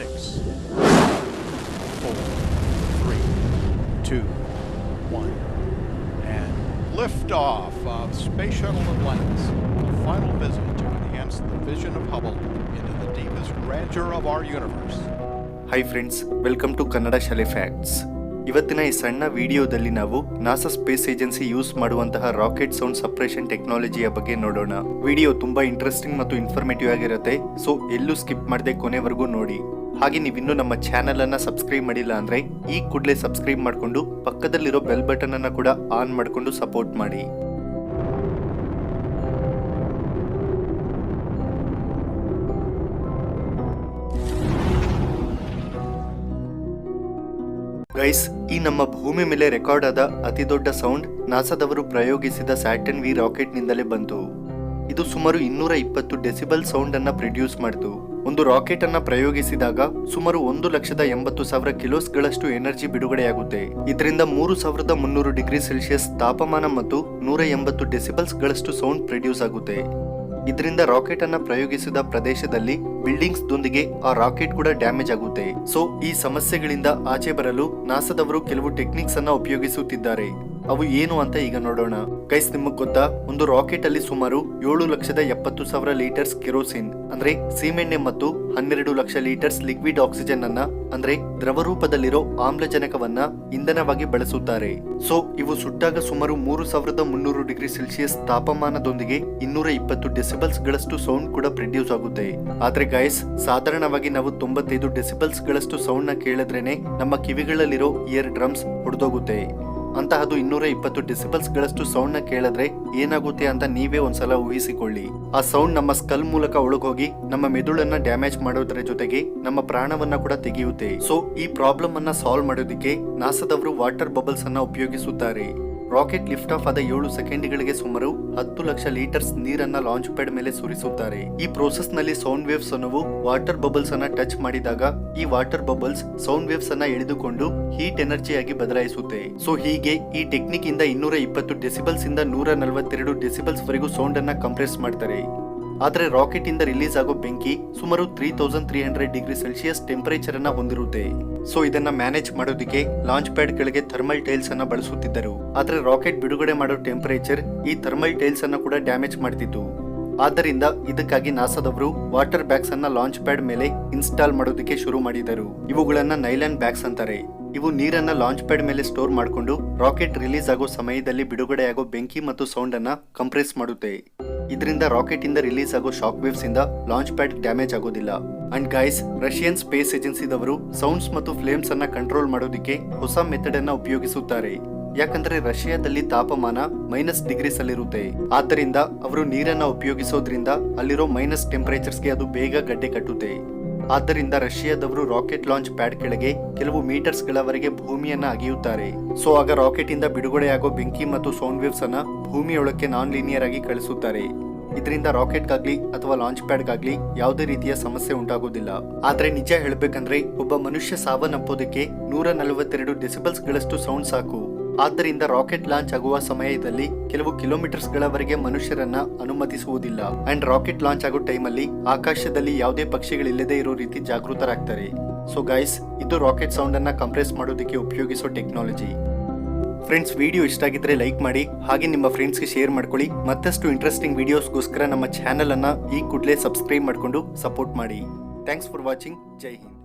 6, 4, 3, 2, 1, and liftoff of Space Shuttle Atlantis, a final visit to enhance the vision of Hubble into the deepest grandeur of our universe. Hi friends, welcome to KannadaShaale Facts. ಇವತ್ತಿನ ಈ ಸಣ್ಣ ವಿಡಿಯೋದಲ್ಲಿ ನಾವು NASA space agency use ಮಾಡುವಂತಹ rocket sound suppression ಟೆಕ್ನಾಲಜಿಯ ಬಗ್ಗೆ ನೋಡೋಣ. Video ತುಂಬಾ interesting ಮತ್ತು ಇನ್ಫಾರ್ಮೇಟಿವ್ ಆಗಿರುತ್ತೆ, ಸೊ ಎಲ್ಲೂ ಸ್ಕಿಪ್ ಮಾಡದೆ ಕೊನೆವರೆಗೂ ನೋಡಿ. ಹಾಗೆ ನೀವಿನ್ನೂ ನಮ್ಮ ಚಾನೆಲ್ ಅನ್ನ ಸಬ್ಸ್ಕ್ರೈಬ್ ಮಾಡಿಲ್ಲ ಅಂದ್ರೆ ಈ ಕೂಡಲೇ ಸಬ್ಸ್ಕ್ರೈಬ್ ಮಾಡಿಕೊಂಡು ಪಕ್ಕದಲ್ಲಿರೋ ಬೆಲ್ ಬಟನ್ ಅನ್ನ ಕೂಡ ಆನ್ ಮಾಡಿಕೊಂಡು ಸಪೋರ್ಟ್ ಮಾಡಿ. ಗೈಸ್, ಈ ನಮ್ಮ ಭೂಮಿ ಮೇಲೆ ರೆಕಾರ್ಡ್ ಆದ ಅತಿ ದೊಡ್ಡ ಸೌಂಡ್ ನಾಸಾದವರು ಪ್ರಯೋಗಿಸಿದ ಸ್ಯಾಟರ್ನ್ ವಿ ರಾಕೆಟ್ ನಿಂದಲೇ ಬಂತು. ಇದು ಸುಮಾರು 220 ಡೆಸಿಬಲ್ ಸೌಂಡ್ ಅನ್ನ ಪ್ರೊಡ್ಯೂಸ್ ಮಾಡಿತು. ಒಂದು ರಾಕೆಟ್ ಅನ್ನ ಪ್ರಯೋಗಿಸಿದಾಗ ಸುಮಾರು 1,80,000 ಕಿಲೋಸ್ ಗಳಷ್ಟು ಎನರ್ಜಿ ಬಿಡುಗಡೆಯಾಗುತ್ತೆ. ಇದರಿಂದ 3,300 ಡಿಗ್ರಿ ಸೆಲ್ಸಿಯಸ್ ತಾಪಮಾನ ಮತ್ತು 180 ಡೆಸಿಬಲ್ಸ್ ಗಳಷ್ಟು ಸೌಂಡ್ ಪ್ರೊಡ್ಯೂಸ್ ಆಗುತ್ತೆ. ಇದರಿಂದ ರಾಕೆಟ್ ಅನ್ನ ಪ್ರಯೋಗಿಸಿದ ಪ್ರದೇಶದಲ್ಲಿ ಬಿಲ್ಡಿಂಗ್ಸ್ ದೊಂದಿಗೆ ಆ ರಾಕೆಟ್ ಕೂಡ ಡ್ಯಾಮೇಜ್ ಆಗುತ್ತೆ. ಸೊ ಈ ಸಮಸ್ಯೆಗಳಿಂದ ಆಚೆ ಬರಲು ನಾಸಾದವರು ಕೆಲವು ಟೆಕ್ನಿಕ್ಸ್ ಅನ್ನ ಉಪಯೋಗಿಸುತ್ತಿದ್ದಾರೆ. ಅವು ಏನು ಅಂತ ಈಗ ನೋಡೋಣ. ಗೈಸ್, ನಿಮಗ್ ಗೊತ್ತಾ, ಒಂದು ರಾಕೆಟ್ ಅಲ್ಲಿ ಸುಮಾರು 7,70,000 ಲೀಟರ್ಸ್ ಕೆರೋಸಿನ್ ಅಂದ್ರೆ ಸೀಮೆಣ್ಣೆ ಮತ್ತು 12 ಲಕ್ಷ ಲೀಟರ್ಸ್ ಲಿಕ್ವಿಡ್ ಆಕ್ಸಿಜನ್ ಅನ್ನ ಅಂದ್ರೆ ದ್ರವ ರೂಪದಲ್ಲಿರೋ ಆಮ್ಲಜನಕವನ್ನ ಇಂಧನವಾಗಿ ಬಳಸುತ್ತಾರೆ. ಸೊ ಇವು ಸುಟ್ಟಾಗ ಸುಮಾರು 3,300 ಡಿಗ್ರಿ ಸೆಲ್ಸಿಯಸ್ ತಾಪಮಾನದೊಂದಿಗೆ 220 ಡೆಸಿಬಲ್ಸ್ ಗಳಷ್ಟು ಸೌಂಡ್ ಕೂಡ ಪ್ರೊಡ್ಯೂಸ್ ಆಗುತ್ತೆ. ಆದ್ರೆ ಗೈಸ್, ಸಾಧಾರಣವಾಗಿ ನಾವು 95 ಡೆಸಿಬಲ್ಸ್ ಗಳಷ್ಟು ಸೌಂಡ್ ನ ಕೇಳಿದ್ರೇನೆ ನಮ್ಮ ಕಿವಿಗಳಲ್ಲಿರೋ ಇಯರ್ ಡ್ರಮ್ಸ್ ಹೊಡೆದೋಗುತ್ತೆ. ಅಂತಹದು 220 ಡೆಸಿಬಲ್ಸ್ ಗಳಷ್ಟು ಸೌಂಡ್ ನ ಕೇಳಿದ್ರೆ ಏನಾಗುತ್ತೆ ಅಂತ ನೀವೇ ಒಂದ್ಸಲ ಊಹಿಸಿಕೊಳ್ಳಿ. ಆ ಸೌಂಡ್ ನಮ್ಮ ಸ್ಕಲ್ ಮೂಲಕ ಒಳಗೋಗಿ ನಮ್ಮ ಮೆದುಳನ್ನ ಡ್ಯಾಮೇಜ್ ಮಾಡೋದ್ರ ಜೊತೆಗೆ ನಮ್ಮ ಪ್ರಾಣವನ್ನ ಕೂಡ ತೆಗೆಯುತ್ತೆ. ಸೊ ಈ ಪ್ರಾಬ್ಲಮ್ ಅನ್ನ ಸಾಲ್ವ್ ಮಾಡೋದಕ್ಕೆ ನಾಸಾದವರು ವಾಟರ್ ಬಬಲ್ಸ್ ಅನ್ನ ಉಪಯೋಗಿಸುತ್ತಾರೆ. ರಾಕೆಟ್ ಲಿಫ್ಟ್ ಆಫ್ ಆದ 7 ಸೆಕೆಂಡ್ಗಳಿಗೆ ಸುಮಾರು 10 ಲಕ್ಷ ಲೀಟರ್ಸ್ ನೀರನ್ನ ಲಾಂಚ್ ಪ್ಯಾಡ್ ಮೇಲೆ ಸುರಿಸುತ್ತಾರೆ. ಈ ಪ್ರೋಸೆಸ್ ನಲ್ಲಿ ಸೌಂಡ್ ವೇವ್ಸ್ ಅನ್ನುವು ವಾಟರ್ ಬಬಲ್ಸ್ ಅನ್ನ ಟಚ್ ಮಾಡಿದಾಗ ಈ ವಾಟರ್ ಬಬಲ್ಸ್ ಸೌಂಡ್ ವೇವ್ಸ್ ಅನ್ನ ಎಳೆದುಕೊಂಡು ಹೀಟ್ ಎನರ್ಜಿ ಆಗಿ ಬದಲಾಯಿಸುತ್ತೆ. ಸೊ ಹೀಗೆ ಈ ಟೆಕ್ನಿಕ್ ಇಂದ 220 ಡೆಸಿಬಲ್ಸ್ ಇಂದ 142 ಡೆಸಿಬಲ್ಸ್ ವರೆಗೂ ಸೌಂಡ್ ಅನ್ನ ಕಂಪ್ರೆಸ್ ಮಾಡ್ತಾರೆ. ಆದ್ರೆ ರಾಕೆಟ್ ಇಂದ ರಿಲೀಸ್ ಆಗೋ ಬೆಂಕಿ ಸುಮಾರು 3,300 ಡಿಗ್ರಿ ಸೆಲ್ಸಿಯಸ್ ಟೆಂಪರೇಚರ್ ಅನ್ನ ಹೊಂದಿರುತ್ತೆ. ಸೊ ಇದನ್ನ ಮ್ಯಾನೇಜ್ ಮಾಡೋದಕ್ಕೆ ಲಾಂಚ್ ಪ್ಯಾಡ್ ಗಳಿಗೆ ಥರ್ಮಲ್ ಟೈಲ್ಸ್ ಅನ್ನ ಬಳಸುತ್ತಿದ್ದರು. ಆದ್ರೆ ರಾಕೆಟ್ ಬಿಡುಗಡೆ ಮಾಡೋ ಟೆಂಪರೇಚರ್ ಈ ಥರ್ಮಲ್ ಟೈಲ್ಸ್ ಅನ್ನ ಕೂಡ ಡ್ಯಾಮೇಜ್ ಮಾಡ್ತಿತ್ತು. ಆದ್ದರಿಂದ ಇದಕ್ಕಾಗಿ ನಾಸಾದವರು ವಾಟರ್ ಬ್ಯಾಗ್ಸ್ ಅನ್ನ ಲಾಂಚ್ ಪ್ಯಾಡ್ ಮೇಲೆ ಇನ್ಸ್ಟಾಲ್ ಮಾಡೋದಕ್ಕೆ ಶುರು ಮಾಡಿದರು. ಇವುಗಳನ್ನ ನೈಲಾನ್ ಬ್ಯಾಗ್ಸ್ ಅಂತಾರೆ. ಇವು ನೀರನ್ನ ಲಾಂಚ್ ಪ್ಯಾಡ್ ಮೇಲೆ ಸ್ಟೋರ್ ಮಾಡಿಕೊಂಡು ರಾಕೆಟ್ ರಿಲೀಸ್ ಆಗೋ ಸಮಯದಲ್ಲಿ ಬಿಡುಗಡೆಯಾಗೋ ಬೆಂಕಿ ಮತ್ತು ಸೌಂಡ್ ಅನ್ನ ಕಂಪ್ರೆಸ್ ಮಾಡುತ್ತೆ. ಇದರಿಂದ ರಾಕೆಟ್ ಇಂದ ರಿಲೀಸ್ ಆಗೋ ಶಾಕ್ ವೇವ್ಸ್ ಇಂದ ಲಾಂಚ್ ಪ್ಯಾಡ್ ಡ್ಯಾಮೇಜ್ ಆಗೋದಿಲ್ಲ. ಅಂಡ್ ಗೈಸ್, ರಷ್ಯನ್ ಸ್ಪೇಸ್ ಏಜೆನ್ಸಿದವರು ಸೌಂಡ್ಸ್ ಮತ್ತು ಫ್ಲೇಮ್ಸ್ ಅನ್ನ ಕಂಟ್ರೋಲ್ ಮಾಡೋದಕ್ಕೆ ಹೊಸ ಮೆಥಡ್ ಅನ್ನ ಉಪಯೋಗಿಸುತ್ತಾರೆ. ಯಾಕಂದ್ರೆ ರಷ್ಯಾದಲ್ಲಿ ತಾಪಮಾನ -, ಡಿಗ್ರೀಸ್ ಅಲ್ಲಿರುತ್ತೆ. ಆದ್ದರಿಂದ ಅವರು ನೀರನ್ನ ಉಪಯೋಗಿಸೋದ್ರಿಂದ ಅಲ್ಲಿರೋ ಮೈನಸ್ ಟೆಂಪರೇಚರ್ಸ್ಗೆ ಅದು ಬೇಗ ಗಡ್ಡೆ ಕಟ್ಟುತ್ತೆ. ಆದ್ದರಿಂದ ರಷ್ಯಾದವರು ರಾಕೆಟ್ ಲಾಂಚ್ ಪ್ಯಾಡ್ ಕೆಳಗೆ ಕೆಲವು ಮೀಟರ್ಸ್ ಗಳವರೆಗೆ ಭೂಮಿಯನ್ನ ಅಗೆಯುತ್ತಾರೆ. ಸೊ ಆಗ ರಾಕೆಟ್ ಇಂದ ಬಿಡುಗಡೆಯಾಗೋ ಬೆಂಕಿ ಮತ್ತು ಸೌಂಡ್ ವೇವ್ಸ್ ಅನ್ನ ಭೂಮಿಯೊಳಕ್ಕೆ ನಾನ್ ಲೀನಿಯರ್ ಆಗಿ ಕಳಿಸುತ್ತಾರೆ. ಇದರಿಂದ ರಾಕೆಟ್ಗಾಗ್ಲಿ ಅಥವಾ ಲಾಂಚ್ ಪ್ಯಾಡ್ಗಾಗ್ಲಿ ಯಾವುದೇ ರೀತಿಯ ಸಮಸ್ಯೆ ಉಂಟಾಗೋದಿಲ್ಲ. ಆದ್ರೆ ನಿಜ ಹೇಳ್ಬೇಕಂದ್ರೆ ಒಬ್ಬ ಮನುಷ್ಯ ಸಾವನ್ನಪ್ಪೋದಕ್ಕೆ 142 ಡೆಸಿಬಲ್ಸ್ ಗಳಷ್ಟು ಸೌಂಡ್ ಸಾಕು. ಆದ್ದರಿಂದ ರಾಕೆಟ್ ಲಾಂಚ್ ಆಗುವ ಸಮಯದಲ್ಲಿ ಕೆಲವು ಕಿಲೋಮೀಟರ್ಸ್ ಗಳವರೆಗೆ ಮನುಷ್ಯರನ್ನ ಅನುಮತಿಸುವುದಿಲ್ಲ. ಅಂಡ್ ರಾಕೆಟ್ ಲಾಂಚ್ ಆಗೋ ಟೈಮಲ್ಲಿ ಆಕಾಶದಲ್ಲಿ ಯಾವುದೇ ಪಕ್ಷಿಗಳಿಲ್ಲದೆ ಇರೋ ರೀತಿ ಜಾಗೃತರಾಗ್ತಾರೆ. ಸೊ ಗೈಸ್, ಇದು ರಾಕೆಟ್ ಸೌಂಡ್ ಅನ್ನ ಕಂಪ್ರೆಸ್ ಮಾಡೋದಕ್ಕೆ ಉಪಯೋಗಿಸೋ ಟೆಕ್ನಾಲಜಿ. ಫ್ರೆಂಡ್ಸ್, ವಿಡಿಯೋ ಇಷ್ಟ ಆಗಿದ್ರೆ ಲೈಕ್ ಮಾಡಿ, ಹಾಗೆ ನಿಮ್ಮ ಫ್ರೆಂಡ್ಸ್ಗೆ ಶೇರ್ ಮಾಡ್ಕೊಳ್ಳಿ. ಮತ್ತಷ್ಟು ಇಂಟ್ರೆಸ್ಟಿಂಗ್ ವಿಡಿಯೋಸ್ಗೋಸ್ಕರ ನಮ್ಮ ಚಾನೆಲ್ ಅನ್ನ ಈ ಕೂಡಲೇ ಸಬ್ಸ್ಕ್ರೈಬ್ ಮಾಡಿಕೊಂಡು ಸಪೋರ್ಟ್ ಮಾಡಿ. Thanks for watching. Jai Hind.